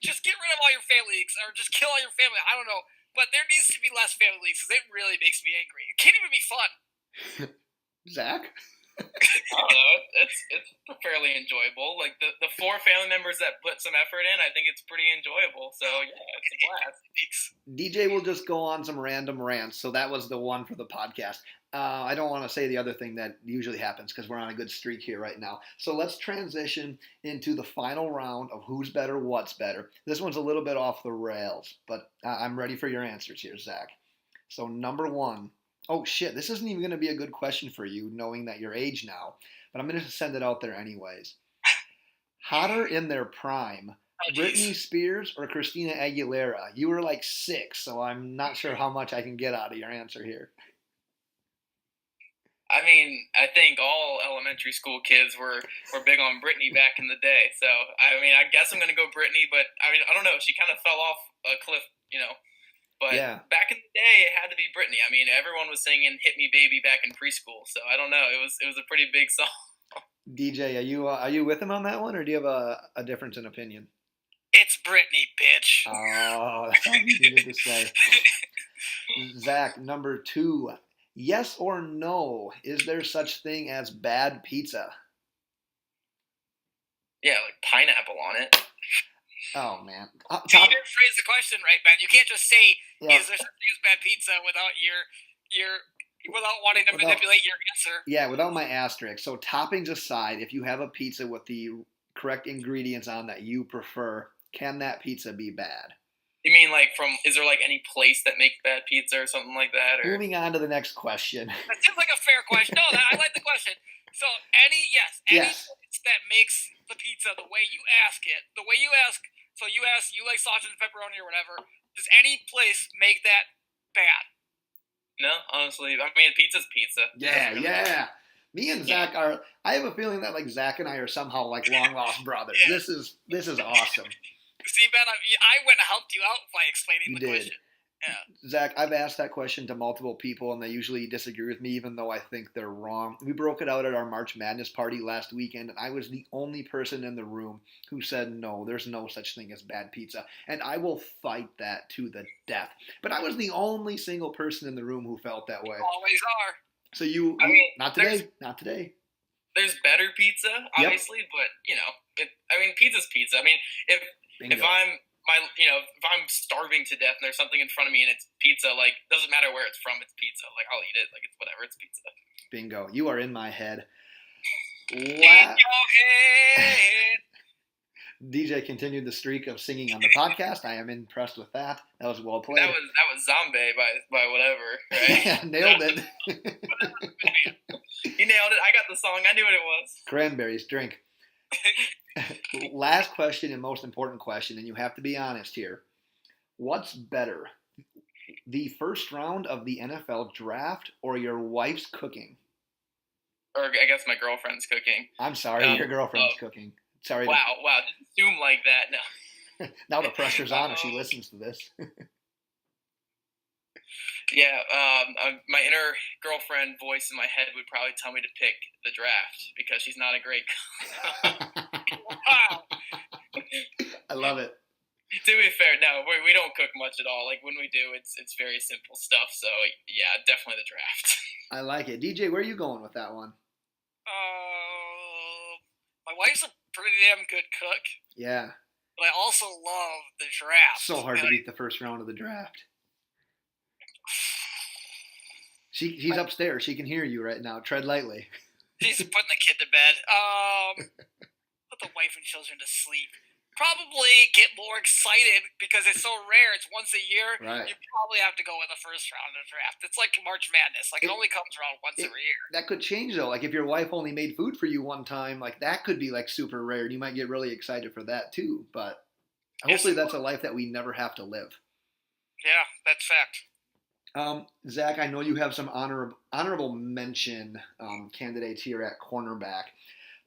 C: Just get rid of all your family leagues, or just kill all your family. I don't know, but there needs to be less family leagues because it really makes me angry. It can't even be fun.
A: Zach?
B: I don't know. It's fairly enjoyable. Like the four family members that put some effort in, I think it's pretty enjoyable. So yeah, it's a blast.
A: DJ will just go on some random rants. So that was the one for the podcast. I don't want to say the other thing that usually happens because we're on a good streak here right now. So let's transition into the final round of who's better, what's better. This one's a little bit off the rails, but I'm ready for your answers here, Zach. So number one. Oh, shit, this isn't even going to be a good question for you, knowing that your age now. But I'm going to send it out there anyways. Hotter in their prime, Britney Spears or Christina Aguilera? You were like 6, so I'm not sure how much I can get out of your answer here.
B: I mean, I think all elementary school kids were big on Britney back in the day. So, I mean, I guess I'm going to go Britney, but I mean, I don't know. She kind of fell off a cliff, But back in the day, it had to be Britney. I mean, everyone was singing "Hit Me, Baby" back in preschool, so I don't know. It was a pretty big song.
A: DJ, are you with him on that one, or do you have a difference in opinion?
C: It's Britney, bitch.
A: Oh, that's all you needed to say. Zach, number 2. Yes or no? Is there such thing as bad pizza?
C: Yeah, like pineapple on it.
A: Oh man!
C: So you didn't phrase the question right, Ben. You can't just say, "Is there something as bad pizza?" without without wanting to manipulate your answer.
A: Yeah, without my asterisk. So toppings aside, if you have a pizza with the correct ingredients on that you prefer, can that pizza be bad?
B: You mean is there any place that makes bad pizza or something like that? Or?
A: Moving on to the next question.
C: That seems like a fair question. No, I like the question. So any place that makes the pizza the way you ask it, the way you ask. So you like sausage and pepperoni or whatever. Does any place make that bad?
B: No, honestly. I mean, pizza's pizza.
A: Yeah. Me and Zach are. I have a feeling that Zach and I are somehow long lost brothers. Yeah. This is awesome.
C: See, Ben, I went and helped you out by explaining the question. Yeah.
A: Zach, I've asked that question to multiple people, and they usually disagree with me, even though I think they're wrong. We broke it out at our March Madness party last weekend, and I was the only person in the room who said, no, there's no such thing as bad pizza. And I will fight that to the death. But I was the only single person in the room who felt that way.
C: Always are.
A: So not today.
B: There's better pizza, obviously, but, pizza's pizza. I mean, if I'm starving to death and there's something in front of me and it's pizza, doesn't matter where it's from, it's pizza. I'll eat it. It's whatever, it's pizza.
A: Bingo. You are in my head.
C: In your head.
A: DJ continued the streak of singing on the podcast. I am impressed with that. That was well played.
B: That was Zombie by whatever, right?
A: Yeah, nailed it.
B: You nailed it. I got the song. I knew what it was.
A: Cranberries, drink. Last question and most important question, and you have to be honest here. What's better, the first round of the NFL draft or your wife's cooking?
B: Or I guess my girlfriend's cooking.
A: I'm sorry, your girlfriend's cooking. Sorry.
B: Wow, didn't assume like that. No.
A: Now the pressure's on if she listens to this.
B: Yeah, my inner girlfriend voice in my head would probably tell me to pick the draft because she's not a great cook.
C: Wow.
A: I love it.
B: To be fair, no, we don't cook much at all. When we do, it's very simple stuff. So yeah, definitely the draft.
A: I like it. DJ, where are you going with that one?
C: My wife's a pretty damn good cook.
A: Yeah.
C: But I also love the draft.
A: So hard to beat the first round of the draft. She's upstairs. She can hear you right now. Tread lightly.
C: She's putting the kid to bed. Put the wife and children to sleep. Probably get more excited because it's so rare. It's once a year.
A: Right.
C: You probably have to go with the first round of the draft. It's like March Madness. It only comes around once every year.
A: That could change though. If your wife only made food for you one time, that could be super rare. And you might get really excited for that too. But hopefully that's a life that we never have to live.
C: Yeah, that's fact.
A: Zach, I know you have some honorable mention candidates here at cornerback.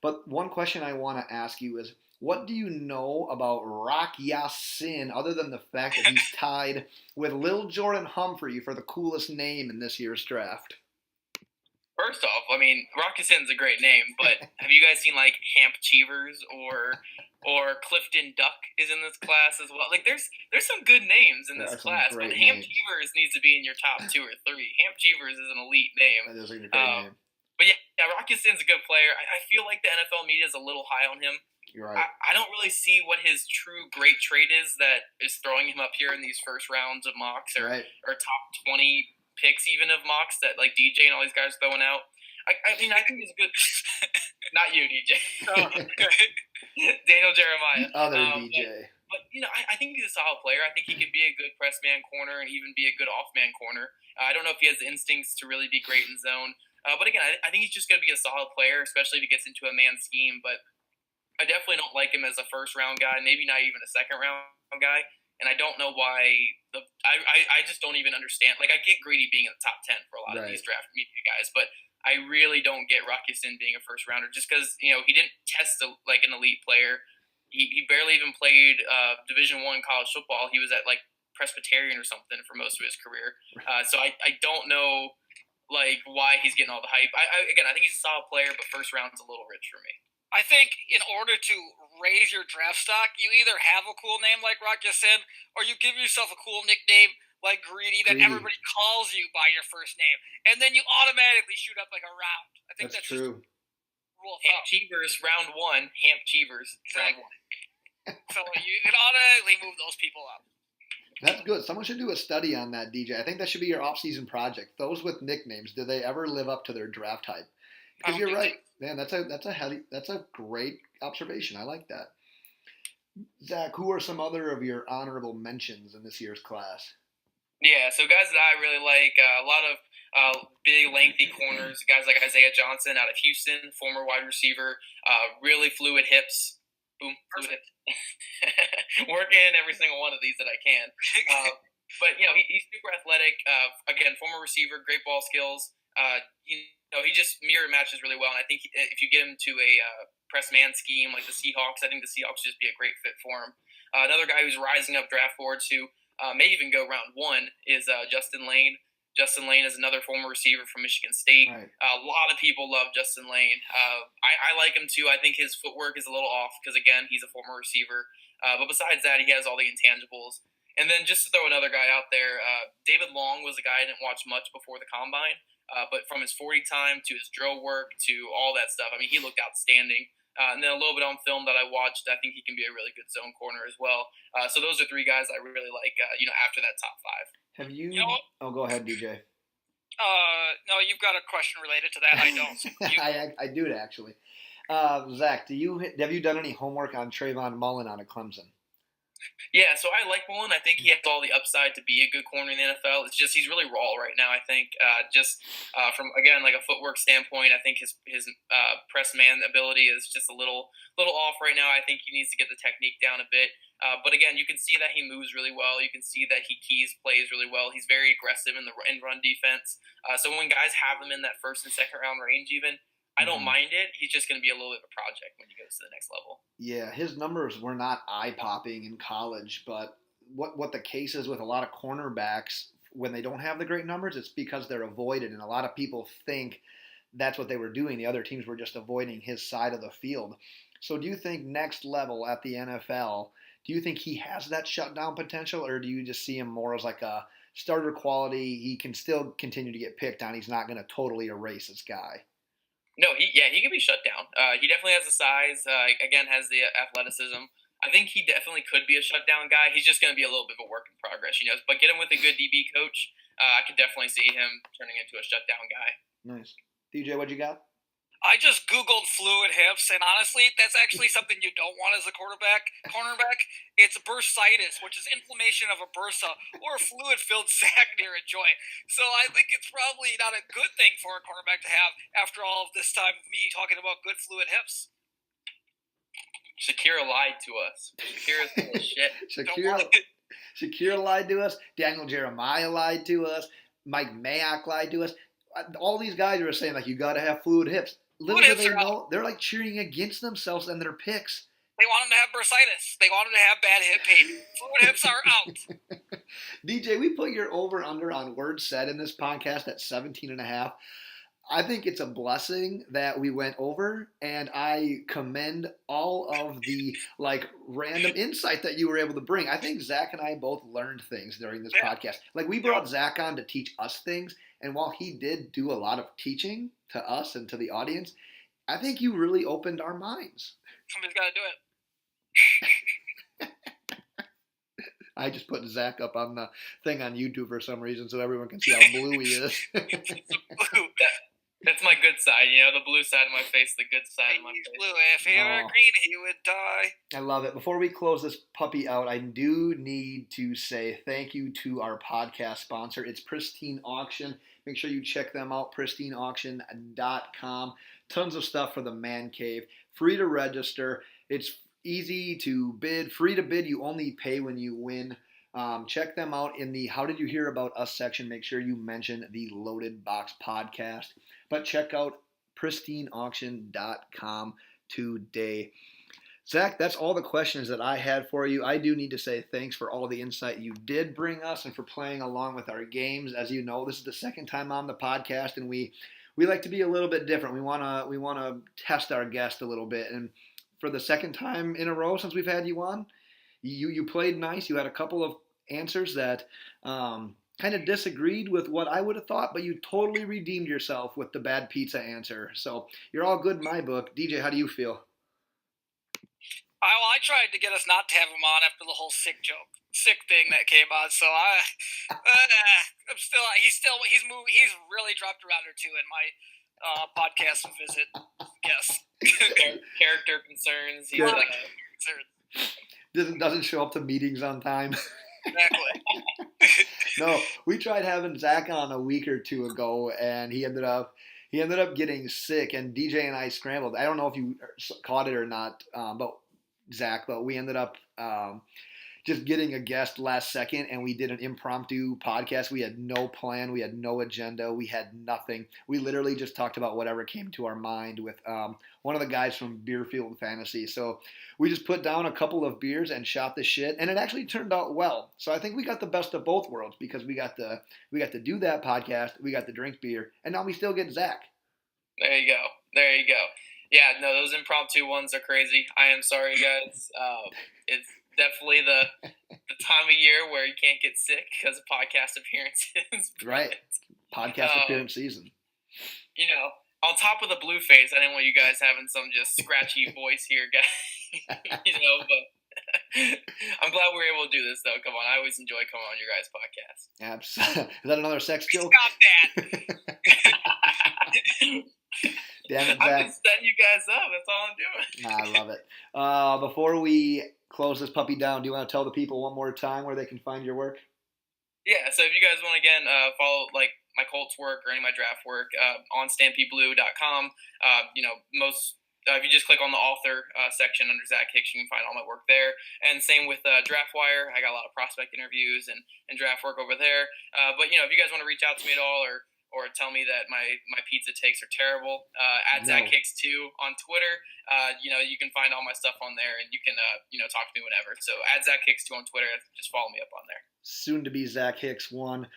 A: But one question I want to ask you is, What do you know about Rock Ya-Sin, other than the fact that he's tied with Lil Jordan Humphrey for the coolest name in this year's draft?
B: First off, I mean, Rocky Sin's a great name, but have you guys seen like Hamp Cheevers or Clifton Duck is in this class as well? Like, there's some good names in
A: There
B: this
A: are some
B: class, but
A: great
B: Hamp
A: names.
B: Cheevers needs to be in your top 2 or 3. Hamp Cheevers is an elite name.
A: That is a great name.
B: But yeah, Rocky Sin's a good player. I feel like the NFL media is a little high on him.
A: You're right.
B: I don't really see what his true great trait is that is throwing him up here in these first rounds of mocks or top 20 picks even of mocks that like DJ and all these guys throwing out. I mean, I think he's good. Not you, DJ. Daniel Jeremiah.
A: The other DJ.
B: But I think he's a solid player. I think he could be a good press man corner and even be a good off man corner. I don't know if he has the instincts to really be great in zone. But again, I think he's just going to be a solid player, especially if he gets into a man scheme. But I definitely don't like him as a first round guy, maybe not even a second round guy. And I don't know why. I just don't even understand. Like, I get Greedy being in the top 10 for a lot of these draft media guys, but I really don't get Rocky Sin being a first rounder just because he didn't test like an elite player. He barely even played Division I college football. He was at like Presbyterian or something for most of his career. So I don't know like why he's getting all the hype. I think he's a solid player, but first round's a little rich for me.
C: I think in order to raise your draft stock, you either have a cool name like Rock Ya-Sin, or you give yourself a cool nickname like Greedy that everybody calls you by your first name, and then you automatically shoot up like a round. I think that's
A: true.
C: Rule of
B: Hamp
C: thumb.
B: Cheevers, round 1. Hamp Cheevers,
C: Exactly.
B: round 1.
C: So you can automatically move those people up.
A: That's good. Someone should do a study on that, DJ. I think that should be your off-season project. Those with nicknames, do they ever live up to their draft hype? Because you're right, man. That's a great observation. I like that. Zach, who are some other of your honorable mentions in this year's class?
B: Yeah, so guys that I really like, a lot of big, lengthy corners, guys like Isaiah Johnson out of Houston, former wide receiver, really fluid hips. Boom, fluid hips. Working every single one of these that I can. But, he's super athletic. Again, former receiver, great ball skills. He just mirror matches really well. And I think if you get him to a press man scheme like the Seahawks, I think the Seahawks would just be a great fit for him. Another guy who's rising up draft boards who may even go round 1 is Justin Lane. Justin Lane is another former receiver from Michigan State.
A: Right.
B: A lot of people love Justin Lane. I like him too. I think his footwork is a little off because, again, he's a former receiver. But besides that, he has all the intangibles. And then just to throw another guy out there, David Long was a guy I didn't watch much before the Combine. But from his 40 time to his drill work to all that stuff, I mean, he looked outstanding. And then a little bit on film that I watched, I think he can be a really good zone corner as well. So those are 3 guys I really like, after that top 5.
A: Have you?
C: Oh,
A: go ahead, DJ.
C: No, you've got a question related to that. I don't.
A: I do actually. Zach, have you done any homework on Trayvon Mullen out of Clemson?
B: Yeah, so I like Mullen. I think he has all the upside to be a good corner in the NFL. It's just he's really raw right now. I think from again like a footwork standpoint, I think his press man ability is just a little off right now. I think he needs to get the technique down a bit. But again, you can see that he moves really well. You can see that he keys plays really well. He's very aggressive in the run defense. So when guys have him in that first and second round range, even I don't mind it. He's just going to be a little bit of a project when he goes to the next level.
A: Yeah, his numbers were not eye-popping in college, but what the case is with a lot of cornerbacks, when they don't have the great numbers, it's because they're avoided, and a lot of people think that's what they were doing. The other teams were just avoiding his side of the field. So do you think next level at the NFL, do you think he has that shutdown potential, or do you just see him more as like a starter quality? He can still continue to get picked on. He's not going to totally erase this guy.
B: No, he can be shut down. He definitely has the size. Again, has the athleticism. I think he definitely could be a shutdown guy. He's just going to be a little bit of a work in progress, But get him with a good DB coach. I could definitely see him turning into a shutdown guy.
A: Nice. DJ, what you got?
C: I just Googled fluid hips, and honestly, that's actually something you don't want as a cornerback. It's bursitis, which is inflammation of a bursa or a fluid-filled sac near a joint. So I think it's probably not a good thing for a cornerback to have after all of this time of me talking about good fluid hips.
B: Shakira lied to us. Shakira's full of shit.
A: Shakira lied to us. Daniel Jeremiah lied to us. Mike Mayock lied to us. All these guys are saying, like, you got to have fluid hips. Little do they know, they're like cheering against themselves and their picks.
C: They want him to have bursitis. They want him to have bad hip pain. Fluid hips are out.
A: DJ, we put your over-under on words said in this podcast at 17.5. I think it's a blessing that we went over, and I commend all of the random insight that you were able to bring. I think Zach and I both learned things during this podcast. Like, we brought Zach on to teach us things, and while he did do a lot of teaching to us and to the audience, I think you really opened our minds.
C: Somebody's got to do it.
A: I just put Zach up on the thing on YouTube for some reason so everyone can see how blue he is.
B: That's my good side, the blue side of my face, the good side of my face.
C: Blue. If he were green, he would die.
A: I love it. Before we close this puppy out, I do need to say thank you to our podcast sponsor. It's Pristine Auction. Make sure you check them out, pristineauction.com. Tons of stuff for the man cave. Free to register. It's easy to bid. Free to bid. You only pay when you win. Check them out in the How Did You Hear About Us section. Make sure you mention the Loaded Box podcast. But check out pristineauction.com today. Zach, that's all the questions that I had for you. I do need to say thanks for all the insight you did bring us and for playing along with our games. As you know, this is the second time on the podcast, and we like to be a little bit different. We wanna test our guest a little bit, and for the second time in a row since we've had you on, you played nice. You had a couple of answers that kind of disagreed with what I would have thought, but you totally redeemed yourself with the bad pizza answer. So you're all good in my book. DJ, how do you feel?
C: I tried to get us not to have him on after the whole sick thing that came on. So I'm still he's moved. He's really dropped around or two in my podcast visit. Yes.
B: Character concerns. He's
A: Doesn't show up to meetings on time.
C: Exactly.
A: No, we tried having Zach on a week or two ago, and he ended up getting sick, and DJ and I scrambled. I don't know if you caught it or not, but we ended up just getting a guest last second, and we did an impromptu podcast. We had no plan. We had no agenda. We had nothing. We literally just talked about whatever came to our mind with one of the guys from Beerfield Fantasy. So we just put down a couple of beers and shot the shit, and it actually turned out well. So I think we got the best of both worlds because we got to do that podcast, we got to drink beer, and now we still get Zach.
B: There you go. Yeah, no, those impromptu ones are crazy. I am sorry, guys. It's definitely the time of year where you can't get sick because of podcast appearances.
A: Right. Podcast appearance season.
B: On top of the blue face, I didn't want you guys having some just scratchy voice here, guys. But I'm glad we were able to do this, though. Come on, I always enjoy coming on your guys' podcast.
A: Absolutely. Is that another sex joke?
C: Stop that.
A: Damn it, Zach.
B: I'm just setting you guys up. That's all I'm doing.
A: I love it. Before we close this puppy down, do you want to tell the people one more time where they can find your work?
B: Yeah, so if you guys want to, again, follow my Colts work or any of my draft work on StampedeBlue.com, if you just click on the author section under Zach Hicks, you can find all my work there. And same with DraftWire. I got a lot of prospect interviews and draft work over there. But if you guys want to reach out to me at all or tell me that my pizza takes are terrible, Zach Hicks 2 on Twitter. You can find all my stuff on there, and you can talk to me whenever. So Zach Hicks 2 on Twitter. Just follow me up on there.
A: Soon to be Zach Hicks 1.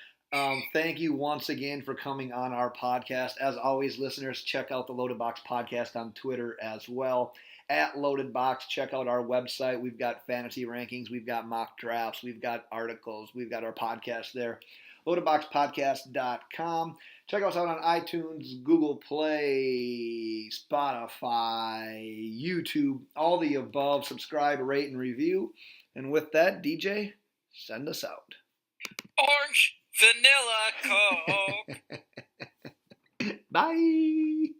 A: Thank you once again for coming on our podcast. As always, listeners, check out the Loaded Box podcast on Twitter as well. At Loaded Box, check out our website. We've got fantasy rankings. We've got mock drafts. We've got articles. We've got our podcast there. LoadedBoxPodcast.com. Check us out on iTunes, Google Play, Spotify, YouTube, all the above. Subscribe, rate, and review. And with that, DJ, send us out.
C: Orange vanilla Coke.
A: Bye.